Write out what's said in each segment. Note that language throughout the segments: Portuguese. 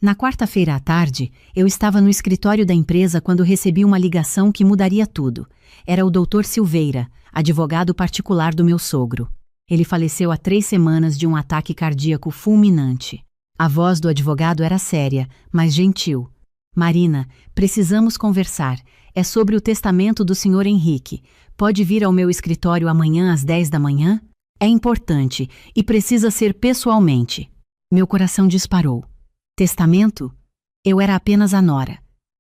Na quarta-feira à tarde, eu estava no escritório da empresa quando recebi uma ligação que mudaria tudo. Era o Dr. Silveira, advogado particular do meu sogro. Ele faleceu há 3 semanas de um ataque cardíaco fulminante. A voz do advogado era séria, mas gentil. Marina, precisamos conversar. É sobre o testamento do Sr. Henrique. Pode vir ao meu escritório amanhã às 10 da manhã? É importante e precisa ser pessoalmente. Meu coração disparou. Testamento? Eu era apenas a nora.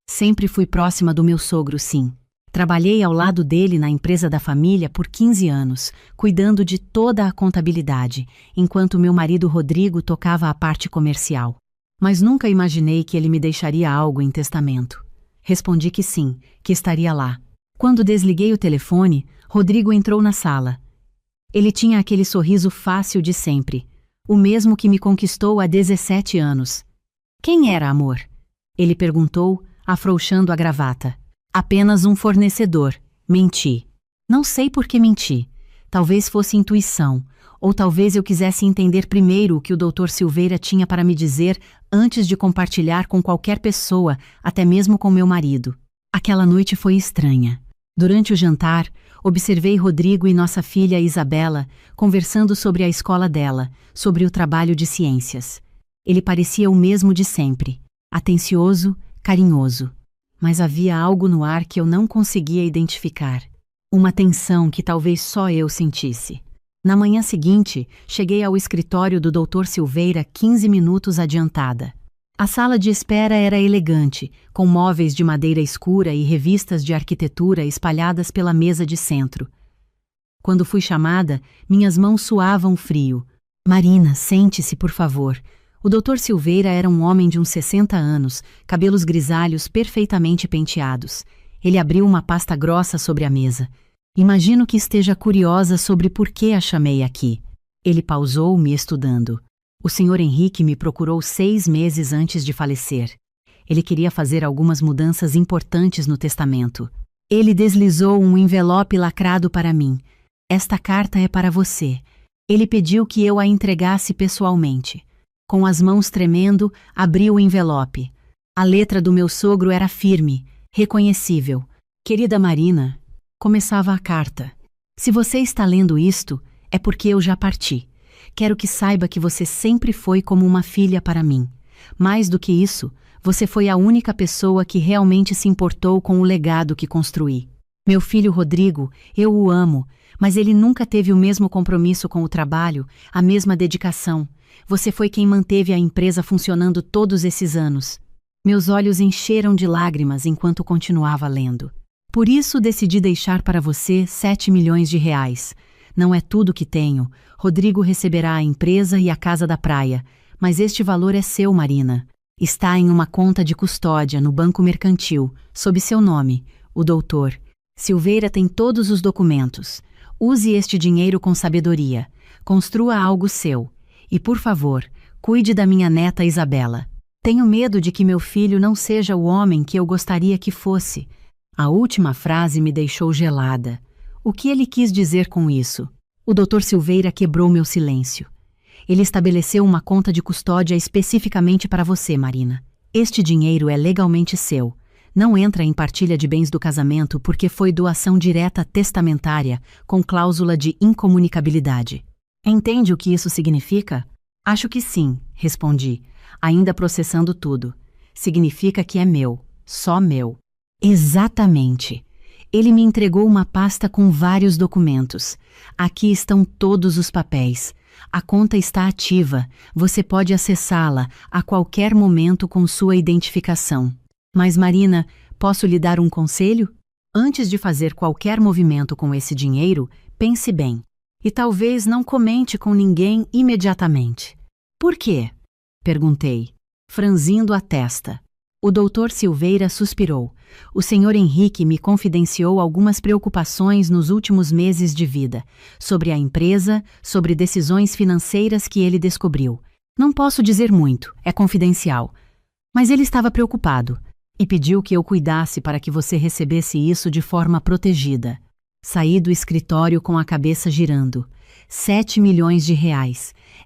Sempre fui próxima do meu sogro, sim. Trabalhei ao lado dele na empresa da família por 15 anos, cuidando de toda a contabilidade, enquanto meu marido Rodrigo tocava a parte comercial. Mas nunca imaginei que ele me deixaria algo em testamento. Respondi que sim, que estaria lá. Quando desliguei o telefone, Rodrigo entrou na sala. Ele tinha aquele sorriso fácil de sempre, o mesmo que me conquistou há 17 anos. Quem era, amor? Ele perguntou, afrouxando a gravata. Apenas um fornecedor. Menti. Não sei por que menti. Talvez fosse intuição, ou talvez eu quisesse entender primeiro o que o Dr. Silveira tinha para me dizer antes de compartilhar com qualquer pessoa, até mesmo com meu marido. Aquela noite foi estranha. Durante o jantar, observei Rodrigo e nossa filha Isabela conversando sobre a escola dela, sobre o trabalho de ciências. Ele parecia o mesmo de sempre, atencioso, carinhoso. Mas havia algo no ar que eu não conseguia identificar. Uma tensão que talvez só eu sentisse. Na manhã seguinte, cheguei ao escritório do Dr. Silveira 15 minutos adiantada. A sala de espera era elegante, com móveis de madeira escura e revistas de arquitetura espalhadas pela mesa de centro. Quando fui chamada, minhas mãos suavam frio. Marina, sente-se, por favor. O Dr. Silveira era um homem de uns 60 anos, cabelos grisalhos perfeitamente penteados. Ele abriu uma pasta grossa sobre a mesa. Imagino que esteja curiosa sobre por que a chamei aqui. Ele pausou, me estudando. O Sr. Henrique me procurou 6 meses antes de falecer. Ele queria fazer algumas mudanças importantes no testamento. Ele deslizou um envelope lacrado para mim. Esta carta é para você. Ele pediu que eu a entregasse pessoalmente. Com as mãos tremendo, abri o envelope. A letra do meu sogro era firme, reconhecível. Querida Marina, começava a carta. Se você está lendo isto, é porque eu já parti. Quero que saiba que você sempre foi como uma filha para mim. Mais do que isso, você foi a única pessoa que realmente se importou com o legado que construí. Meu filho Rodrigo, eu o amo, mas ele nunca teve o mesmo compromisso com o trabalho, a mesma dedicação. Você foi quem manteve a empresa funcionando todos esses anos. Meus olhos encheram de lágrimas enquanto continuava lendo. Por isso decidi deixar para você 7 milhões de reais. Não é tudo que tenho. Rodrigo receberá a empresa e a casa da praia. Mas este valor é seu, Marina. Está em uma conta de custódia no Banco Mercantil, sob seu nome, o Dr. Silveira tem todos os documentos. Use este dinheiro com sabedoria. Construa algo seu. E, por favor, cuide da minha neta Isabela. Tenho medo de que meu filho não seja o homem que eu gostaria que fosse. A última frase me deixou gelada. O que ele quis dizer com isso? O Dr. Silveira quebrou meu silêncio. Ele estabeleceu uma conta de custódia especificamente para você, Marina. Este dinheiro é legalmente seu. Não entra em partilha de bens do casamento porque foi doação direta testamentária, com cláusula de incomunicabilidade. Entende o que isso significa? Acho que sim, respondi, ainda processando tudo. Significa que é meu, só meu. Exatamente. Ele me entregou uma pasta com vários documentos. Aqui estão todos os papéis. A conta está ativa. Você pode acessá-la a qualquer momento com sua identificação. Mas, Marina, posso lhe dar um conselho? Antes de fazer qualquer movimento com esse dinheiro, pense bem. E talvez não comente com ninguém imediatamente. Por quê? Perguntei, franzindo a testa. O Dr. Silveira suspirou. O Sr. Henrique me confidenciou algumas preocupações nos últimos meses de vida, sobre a empresa, sobre decisões financeiras que ele descobriu. Não posso dizer muito, é confidencial. Mas ele estava preocupado e pediu que eu cuidasse para que você recebesse isso de forma protegida. Saí do escritório com a cabeça girando. R$ 7 milhões.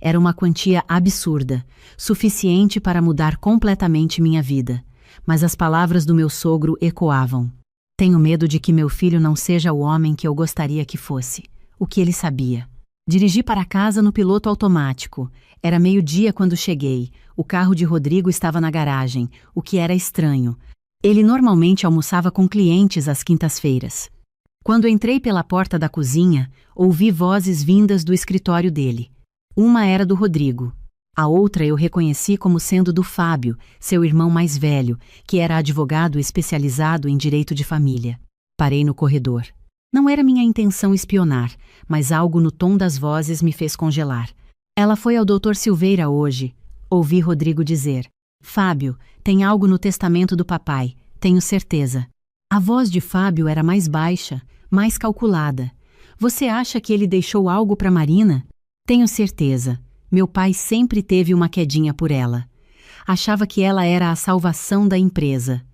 Era uma quantia absurda, suficiente para mudar completamente minha vida. Mas as palavras do meu sogro ecoavam. Tenho medo de que meu filho não seja o homem que eu gostaria que fosse. O que ele sabia? Dirigi para casa no piloto automático. Era meio-dia quando cheguei. O carro de Rodrigo estava na garagem, o que era estranho. Ele normalmente almoçava com clientes às quintas-feiras. Quando entrei pela porta da cozinha, ouvi vozes vindas do escritório dele. Uma era do Rodrigo. A outra eu reconheci como sendo do Fábio, seu irmão mais velho, que era advogado especializado em direito de família. Parei no corredor. Não era minha intenção espionar, mas algo no tom das vozes me fez congelar. Ela foi ao Dr. Silveira hoje. Ouvi Rodrigo dizer. Fábio, tem algo no testamento do papai, tenho certeza. A voz de Fábio era mais baixa, mais calculada. Você acha que ele deixou algo para Marina? Tenho certeza. Meu pai sempre teve uma quedinha por ela. Achava que ela era a salvação da empresa.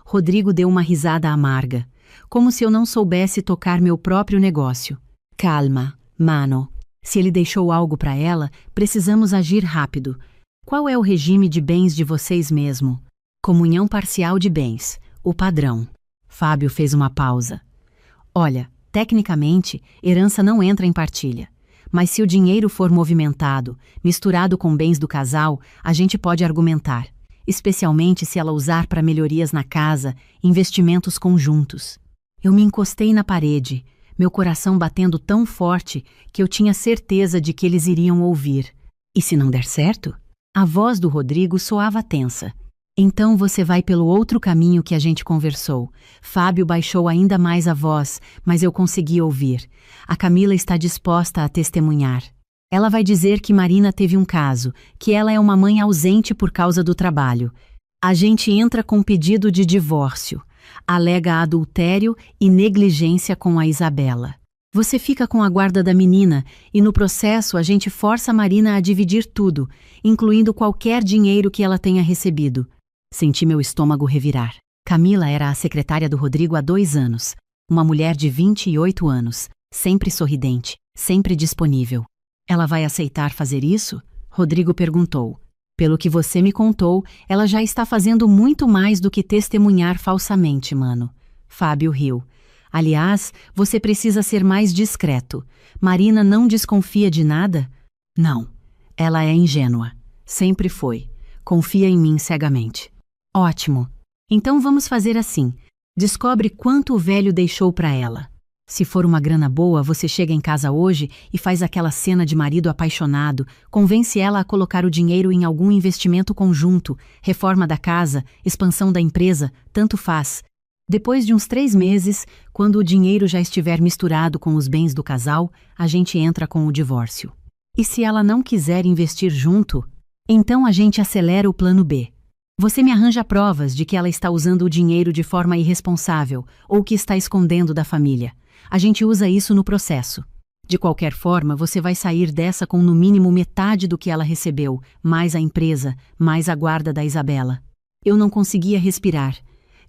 Rodrigo deu uma risada amarga, como se eu não soubesse tocar meu próprio negócio. Calma, mano. Se ele deixou algo para ela, precisamos agir rápido. Qual é o regime de bens de vocês mesmo? Comunhão parcial de bens, o padrão. Fábio fez uma pausa. Olha, tecnicamente, herança não entra em partilha. Mas se o dinheiro for movimentado, misturado com bens do casal, a gente pode argumentar, especialmente se ela usar para melhorias na casa, investimentos conjuntos. Eu me encostei na parede, meu coração batendo tão forte que eu tinha certeza de que eles iriam ouvir. E se não der certo? A voz do Rodrigo soava tensa. Então você vai pelo outro caminho que a gente conversou. Fábio baixou ainda mais a voz, mas eu consegui ouvir. A Camila está disposta a testemunhar. Ela vai dizer que Marina teve um caso, que ela é uma mãe ausente por causa do trabalho. A gente entra com pedido de divórcio. Alega adultério e negligência com a Isabela. Você fica com a guarda da menina e no processo a gente força a Marina a dividir tudo, incluindo qualquer dinheiro que ela tenha recebido. Senti meu estômago revirar. Camila era a secretária do Rodrigo há 2 anos. Uma mulher de 28 anos, sempre sorridente, sempre disponível. Ela vai aceitar fazer isso? Rodrigo perguntou. Pelo que você me contou, ela já está fazendo muito mais do que testemunhar falsamente, mano. Fábio riu. Aliás, você precisa ser mais discreto. Marina não desconfia de nada? Não. Ela é ingênua. Sempre foi. Confia em mim cegamente. Ótimo. Então vamos fazer assim. Descobre quanto o velho deixou para ela. Se for uma grana boa, você chega em casa hoje e faz aquela cena de marido apaixonado, convence ela a colocar o dinheiro em algum investimento conjunto, reforma da casa, expansão da empresa, tanto faz. Depois de uns 3 meses, quando o dinheiro já estiver misturado com os bens do casal, a gente entra com o divórcio. E se ela não quiser investir junto, então a gente acelera o plano B. Você me arranja provas de que ela está usando o dinheiro de forma irresponsável ou que está escondendo da família. A gente usa isso no processo. De qualquer forma, você vai sair dessa com no mínimo metade do que ela recebeu, mais a empresa, mais a guarda da Isabela. Eu não conseguia respirar.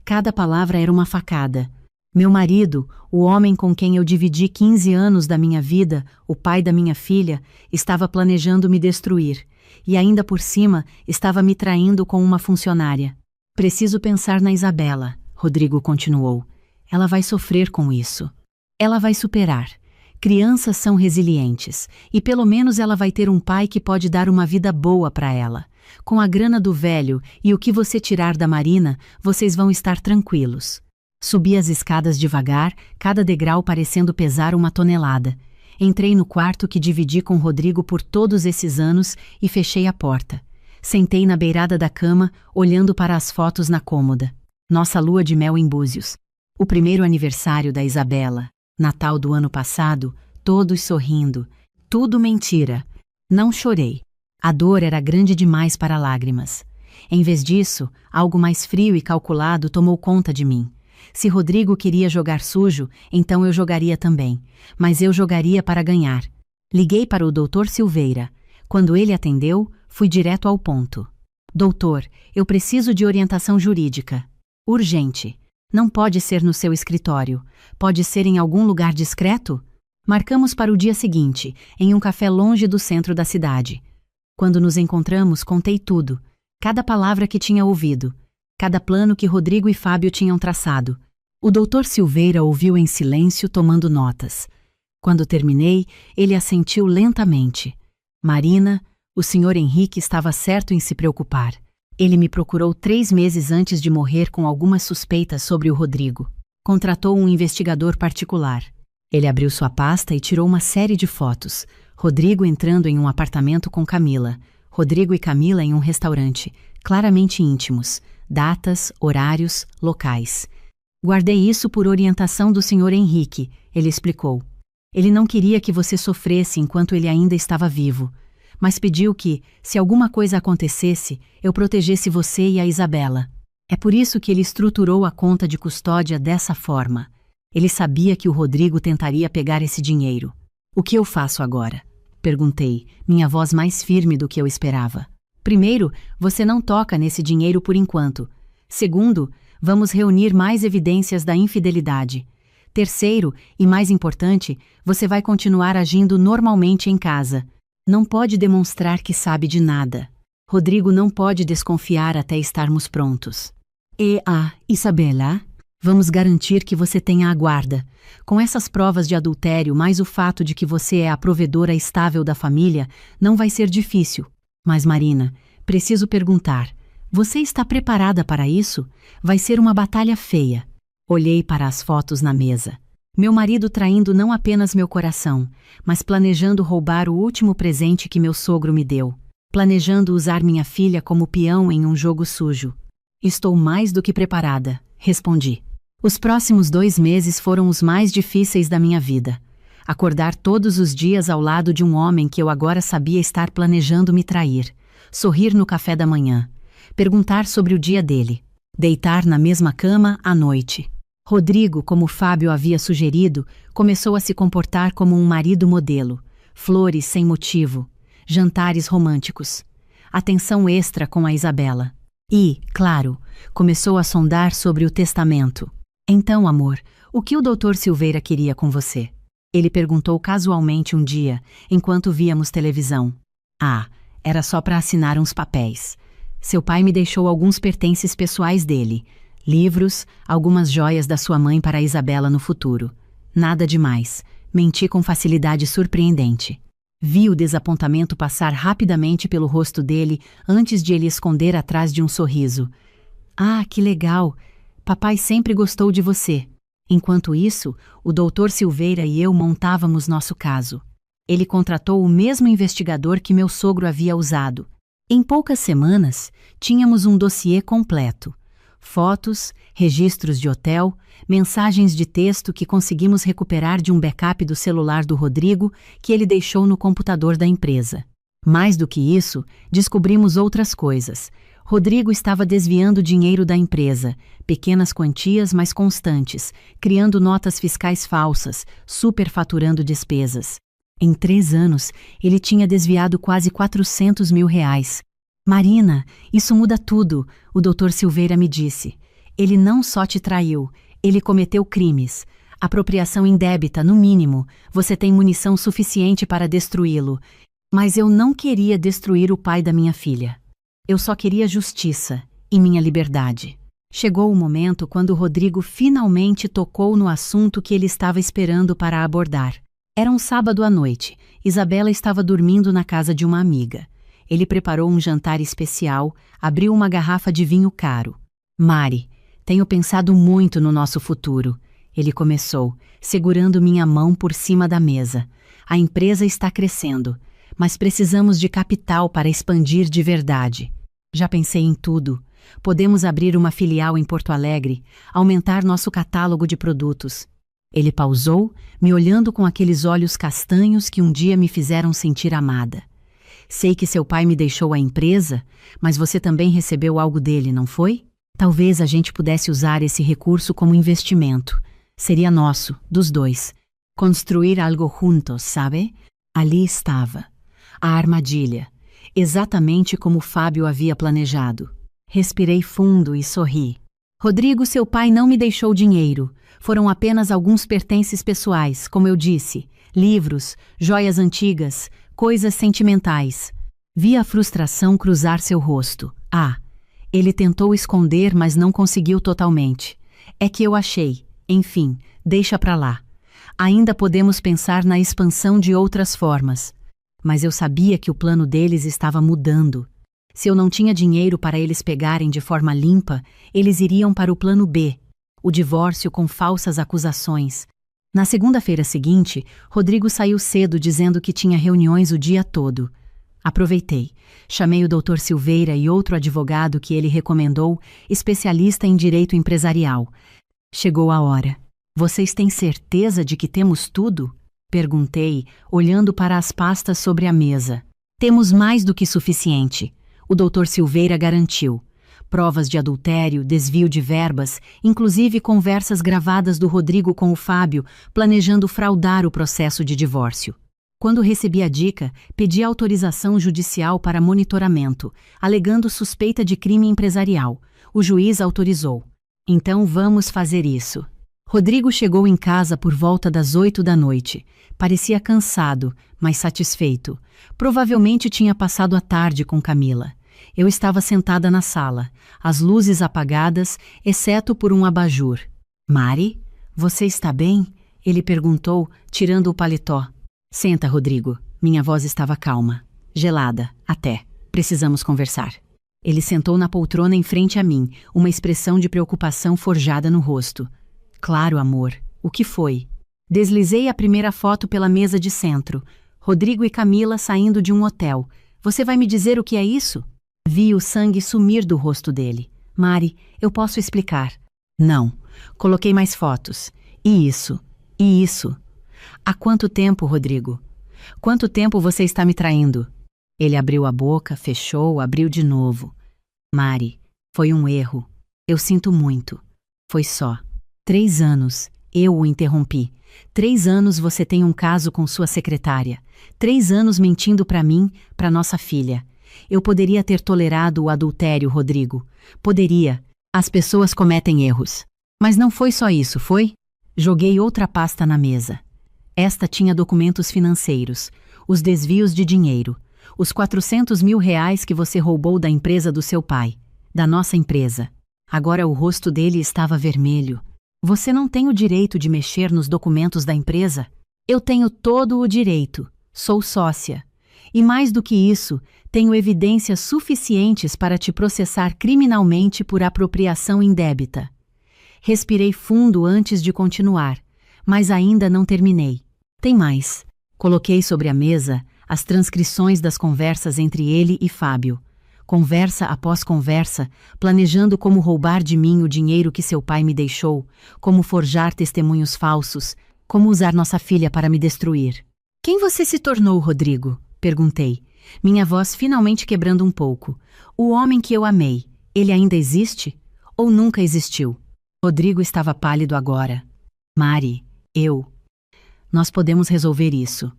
Cada palavra era uma facada. Meu marido, o homem com quem eu dividi 15 anos da minha vida, o pai da minha filha, estava planejando me destruir. E ainda por cima, estava me traindo com uma funcionária. Preciso pensar na Isabela, Rodrigo continuou. Ela vai sofrer com isso. Ela vai superar. Crianças são resilientes, e pelo menos ela vai ter um pai que pode dar uma vida boa para ela. Com a grana do velho e o que você tirar da Marina, vocês vão estar tranquilos. Subi as escadas devagar, cada degrau parecendo pesar 1 tonelada. Entrei no quarto que dividi com Rodrigo por todos esses anos e fechei a porta. Sentei na beirada da cama, olhando para as fotos na cômoda. Nossa lua de mel em Búzios. O primeiro aniversário da Isabela. Natal do ano passado, todos sorrindo. Tudo mentira. Não chorei. A dor era grande demais para lágrimas. Em vez disso, algo mais frio e calculado tomou conta de mim. Se Rodrigo queria jogar sujo, então eu jogaria também. Mas eu jogaria para ganhar. Liguei para o Dr. Silveira. Quando ele atendeu, fui direto ao ponto. Doutor, eu preciso de orientação jurídica. Urgente. Não pode ser no seu escritório. Pode ser em algum lugar discreto? Marcamos para o dia seguinte, em um café longe do centro da cidade. Quando nos encontramos, contei tudo, cada palavra que tinha ouvido, cada plano que Rodrigo e Fábio tinham traçado. O Dr. Silveira ouviu em silêncio, tomando notas. Quando terminei, ele assentiu lentamente. Marina, o Sr. Henrique estava certo em se preocupar. Ele me procurou 3 meses antes de morrer com algumas suspeitas sobre o Rodrigo. Contratou um investigador particular. Ele abriu sua pasta e tirou uma série de fotos. Rodrigo entrando em um apartamento com Camila. Rodrigo e Camila em um restaurante, claramente íntimos. Datas, horários, locais. Guardei isso por orientação do Sr. Henrique, ele explicou. Ele não queria que você sofresse enquanto ele ainda estava vivo, mas pediu que, se alguma coisa acontecesse, eu protegesse você e a Isabela. É por isso que ele estruturou a conta de custódia dessa forma. Ele sabia que o Rodrigo tentaria pegar esse dinheiro. O que eu faço agora? Perguntei, minha voz mais firme do que eu esperava. Primeiro, você não toca nesse dinheiro por enquanto. Segundo, vamos reunir mais evidências da infidelidade. Terceiro, e mais importante, você vai continuar agindo normalmente em casa. Não pode demonstrar que sabe de nada. Rodrigo não pode desconfiar até estarmos prontos. Isabela? Vamos garantir que você tenha a guarda. Com essas provas de adultério, mais o fato de que você é a provedora estável da família, não vai ser difícil. Mas Marina, preciso perguntar, você está preparada para isso? Vai ser uma batalha feia. Olhei para as fotos na mesa. Meu marido traindo não apenas meu coração, mas planejando roubar o último presente que meu sogro me deu. Planejando usar minha filha como peão em um jogo sujo. Estou mais do que preparada, respondi. Os próximos 2 meses foram os mais difíceis da minha vida. Acordar todos os dias ao lado de um homem que eu agora sabia estar planejando me trair. Sorrir no café da manhã. Perguntar sobre o dia dele. Deitar na mesma cama à noite. Rodrigo, como Fábio havia sugerido, começou a se comportar como um marido modelo. Flores sem motivo. Jantares românticos. Atenção extra com a Isabela. E, claro, começou a sondar sobre o testamento. Então, amor, o que o Dr. Silveira queria com você? Ele perguntou casualmente um dia, enquanto víamos televisão. Era só para assinar uns papéis. Seu pai me deixou alguns pertences pessoais dele. Livros, algumas joias da sua mãe para a Isabela no futuro. Nada demais. Menti com facilidade surpreendente. Vi o desapontamento passar rapidamente pelo rosto dele antes de ele esconder atrás de um sorriso. Que legal! Papai sempre gostou de você. Enquanto isso, o Dr. Silveira e eu montávamos nosso caso. Ele contratou o mesmo investigador que meu sogro havia usado. Em poucas semanas, tínhamos um dossiê completo. Fotos, registros de hotel, mensagens de texto que conseguimos recuperar de um backup do celular do Rodrigo que ele deixou no computador da empresa. Mais do que isso, descobrimos outras coisas. Rodrigo estava desviando dinheiro da empresa, pequenas quantias, mas constantes, criando notas fiscais falsas, superfaturando despesas. Em 3 anos, ele tinha desviado quase R$400 mil. Marina, isso muda tudo, o Dr. Silveira me disse. Ele não só te traiu, ele cometeu crimes. Apropriação indébita, no mínimo. Você tem munição suficiente para destruí-lo. Mas eu não queria destruir o pai da minha filha. Eu só queria justiça e minha liberdade. Chegou o momento quando Rodrigo finalmente tocou no assunto que ele estava esperando para abordar. Era um sábado à noite. Isabela estava dormindo na casa de uma amiga. Ele preparou um jantar especial, abriu uma garrafa de vinho caro. Mari, tenho pensado muito no nosso futuro. Ele começou, segurando minha mão por cima da mesa. A empresa está crescendo, mas precisamos de capital para expandir de verdade. Já pensei em tudo. Podemos abrir uma filial em Porto Alegre, aumentar nosso catálogo de produtos. Ele pausou, me olhando com aqueles olhos castanhos que um dia me fizeram sentir amada. Sei que seu pai me deixou a empresa, mas você também recebeu algo dele, não foi? Talvez a gente pudesse usar esse recurso como investimento. Seria nosso, dos dois. Construir algo juntos, sabe? Ali estava. A armadilha. Exatamente como Fábio havia planejado. Respirei fundo e sorri. Rodrigo, seu pai não me deixou dinheiro. Foram apenas alguns pertences pessoais, como eu disse. Livros, joias antigas, coisas sentimentais. Vi a frustração cruzar seu rosto. Ele tentou esconder, mas não conseguiu totalmente. É que eu achei. Enfim, deixa pra lá. Ainda podemos pensar na expansão de outras formas. Mas eu sabia que o plano deles estava mudando. Se eu não tinha dinheiro para eles pegarem de forma limpa, eles iriam para o plano B, o divórcio com falsas acusações. Na segunda-feira seguinte, Rodrigo saiu cedo dizendo que tinha reuniões o dia todo. Aproveitei. Chamei o Dr. Silveira e outro advogado que ele recomendou, especialista em direito empresarial. Chegou a hora. Vocês têm certeza de que temos tudo? Perguntei, olhando para as pastas sobre a mesa. Temos mais do que suficiente. O Dr. Silveira garantiu. Provas de adultério, desvio de verbas, inclusive conversas gravadas do Rodrigo com o Fábio, planejando fraudar o processo de divórcio. Quando recebi a dica, pedi autorização judicial para monitoramento, alegando suspeita de crime empresarial. O juiz autorizou. Então vamos fazer isso. Rodrigo chegou em casa por volta das 8 da noite. Parecia cansado, mas satisfeito. Provavelmente tinha passado a tarde com Camila. Eu estava sentada na sala, as luzes apagadas, exceto por um abajur. Mari, você está bem? Ele perguntou, tirando o paletó. Senta, Rodrigo. Minha voz estava calma. Gelada, até. Precisamos conversar. Ele sentou na poltrona em frente a mim, uma expressão de preocupação forjada no rosto. Claro, amor. O que foi? Deslizei a primeira foto pela mesa de centro. Rodrigo e Camila saindo de um hotel. Você vai me dizer o que é isso? Vi o sangue sumir do rosto dele. Mari, eu posso explicar. Não. Coloquei mais fotos. E isso. E isso. Há quanto tempo, Rodrigo? Quanto tempo você está me traindo? Ele abriu a boca, fechou, abriu de novo. Mari, foi um erro. Eu sinto muito. Foi só. 3 anos. Eu o interrompi. 3 anos você tem um caso com sua secretária. 3 anos mentindo para mim, para nossa filha. Eu poderia ter tolerado o adultério, Rodrigo. Poderia. As pessoas cometem erros. Mas não foi só isso, foi? Joguei outra pasta na mesa. Esta tinha documentos financeiros, os desvios de dinheiro, os 400 mil reais que você roubou da empresa do seu pai, da nossa empresa. Agora o rosto dele estava vermelho. Você não tem o direito de mexer nos documentos da empresa? Eu tenho todo o direito. Sou sócia. E mais do que isso, tenho evidências suficientes para te processar criminalmente por apropriação indébita. Respirei fundo antes de continuar, mas ainda não terminei. Tem mais. Coloquei sobre a mesa as transcrições das conversas entre ele e Fábio. Conversa após conversa, planejando como roubar de mim o dinheiro que seu pai me deixou, como forjar testemunhos falsos, como usar nossa filha para me destruir. Quem você se tornou, Rodrigo? Perguntei, minha voz finalmente quebrando um pouco. O homem que eu amei, ele ainda existe? Ou nunca existiu? Rodrigo estava pálido agora. Mari, nós podemos resolver isso.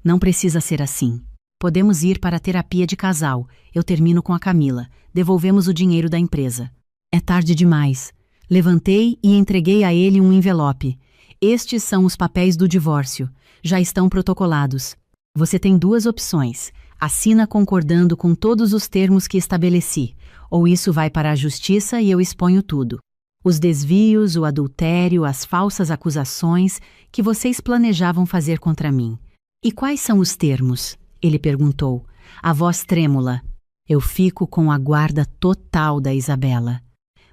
Não precisa ser assim. Podemos ir para a terapia de casal. Eu termino com a Camila. Devolvemos o dinheiro da empresa. É tarde demais. Levantei e entreguei a ele um envelope. Estes são os papéis do divórcio. Já estão protocolados. Você tem 2 opções. Assina concordando com todos os termos que estabeleci, ou isso vai para a justiça e eu exponho tudo. Os desvios, o adultério, as falsas acusações que vocês planejavam fazer contra mim. E quais são os termos? Ele perguntou, a voz trêmula. Eu fico com a guarda total da Isabela.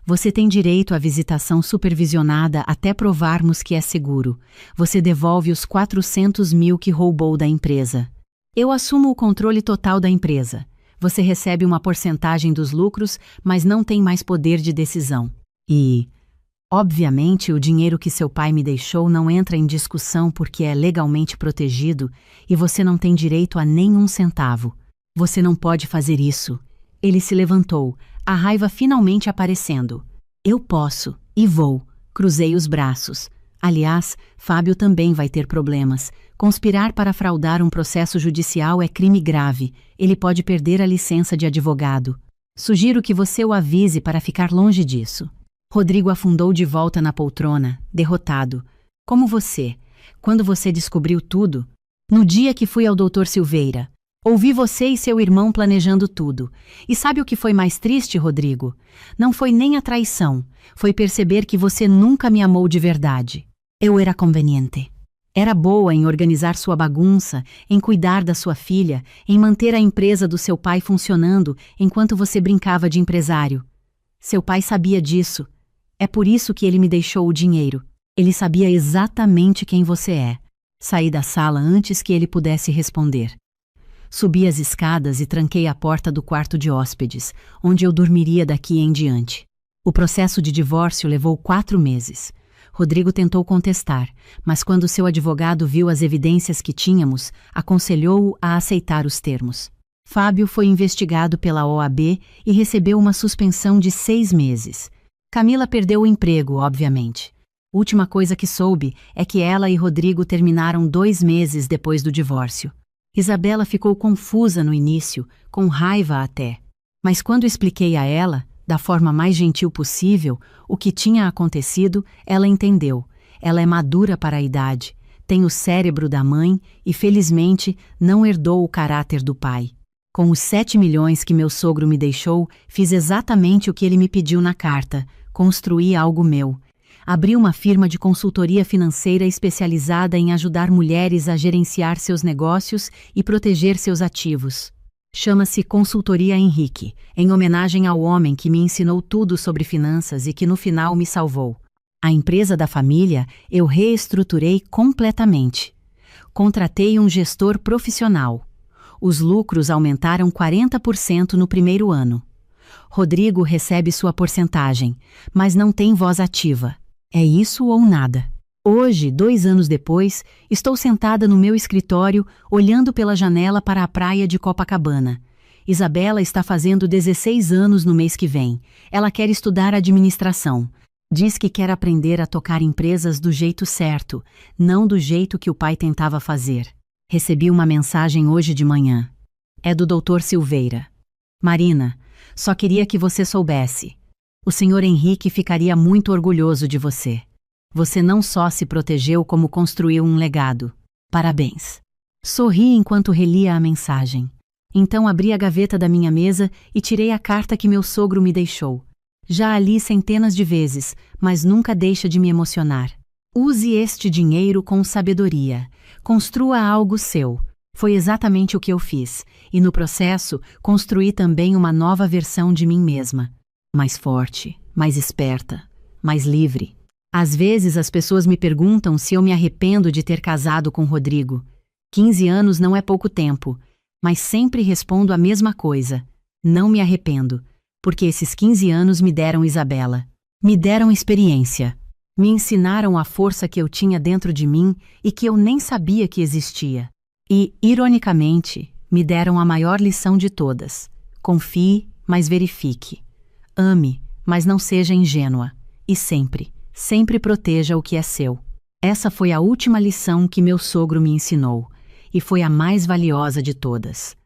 Você tem direito à visitação supervisionada até provarmos que é seguro. Você devolve os 400 mil que roubou da empresa. Eu assumo o controle total da empresa. Você recebe uma porcentagem dos lucros, mas não tem mais poder de decisão. E, obviamente, o dinheiro que seu pai me deixou não entra em discussão porque é legalmente protegido e você não tem direito a nenhum centavo. Você não pode fazer isso. Ele se levantou, a raiva finalmente aparecendo. Eu posso, e vou. Cruzei os braços. Aliás, Fábio também vai ter problemas. Conspirar para fraudar um processo judicial é crime grave. Ele pode perder a licença de advogado. Sugiro que você o avise para ficar longe disso. Rodrigo afundou de volta na poltrona, derrotado. Como você. Quando você descobriu tudo? No dia que fui ao Dr. Silveira. Ouvi você e seu irmão planejando tudo. E sabe o que foi mais triste, Rodrigo? Não foi nem a traição, foi perceber que você nunca me amou de verdade. Eu era conveniente. Era boa em organizar sua bagunça, em cuidar da sua filha, em manter a empresa do seu pai funcionando enquanto você brincava de empresário. Seu pai sabia disso. É por isso que ele me deixou o dinheiro. Ele sabia exatamente quem você é. Saí da sala antes que ele pudesse responder. Subi as escadas e tranquei a porta do quarto de hóspedes, onde eu dormiria daqui em diante. O processo de divórcio levou 4 meses. Rodrigo tentou contestar, mas quando seu advogado viu as evidências que tínhamos, aconselhou-o a aceitar os termos. Fábio foi investigado pela OAB e recebeu uma suspensão de 6 meses. Camila perdeu o emprego, obviamente. Última coisa que soube é que ela e Rodrigo terminaram 2 meses depois do divórcio. Isabela ficou confusa no início, com raiva até. Mas quando expliquei a ela, da forma mais gentil possível, o que tinha acontecido, ela entendeu. Ela é madura para a idade, tem o cérebro da mãe e, felizmente, não herdou o caráter do pai. Com os 7 milhões que meu sogro me deixou, fiz exatamente o que ele me pediu na carta: construí algo meu. Abri uma firma de consultoria financeira especializada em ajudar mulheres a gerenciar seus negócios e proteger seus ativos. Chama-se Consultoria Henrique, em homenagem ao homem que me ensinou tudo sobre finanças e que no final me salvou. A empresa da família eu reestruturei completamente. Contratei um gestor profissional. Os lucros aumentaram 40% no primeiro ano. Rodrigo recebe sua porcentagem, mas não tem voz ativa. É isso ou nada. Hoje, 2 anos depois, estou sentada no meu escritório, olhando pela janela para a praia de Copacabana. Isabela está fazendo 16 anos no mês que vem. Ela quer estudar administração. Diz que quer aprender a tocar empresas do jeito certo, não do jeito que o pai tentava fazer. Recebi uma mensagem hoje de manhã. É do Dr. Silveira. Marina, só queria que você soubesse. O Sr. Henrique ficaria muito orgulhoso de você. Você não só se protegeu, como construiu um legado. Parabéns. Sorri enquanto relia a mensagem. Então abri a gaveta da minha mesa e tirei a carta que meu sogro me deixou. Já a li centenas de vezes, mas nunca deixa de me emocionar. Use este dinheiro com sabedoria. Construa algo seu. Foi exatamente o que eu fiz, e no processo construí também uma nova versão de mim mesma. Mais forte, mais esperta, mais livre. Às vezes as pessoas me perguntam se eu me arrependo de ter casado com Rodrigo. 15 anos não é pouco tempo, mas sempre respondo a mesma coisa. Não me arrependo, porque esses 15 anos me deram Isabela. Me deram experiência. Me ensinaram a força que eu tinha dentro de mim e que eu nem sabia que existia. E, ironicamente, me deram a maior lição de todas. Confie, mas verifique. Ame, mas não seja ingênua. E sempre, sempre proteja o que é seu. Essa foi a última lição que meu sogro me ensinou, e foi a mais valiosa de todas.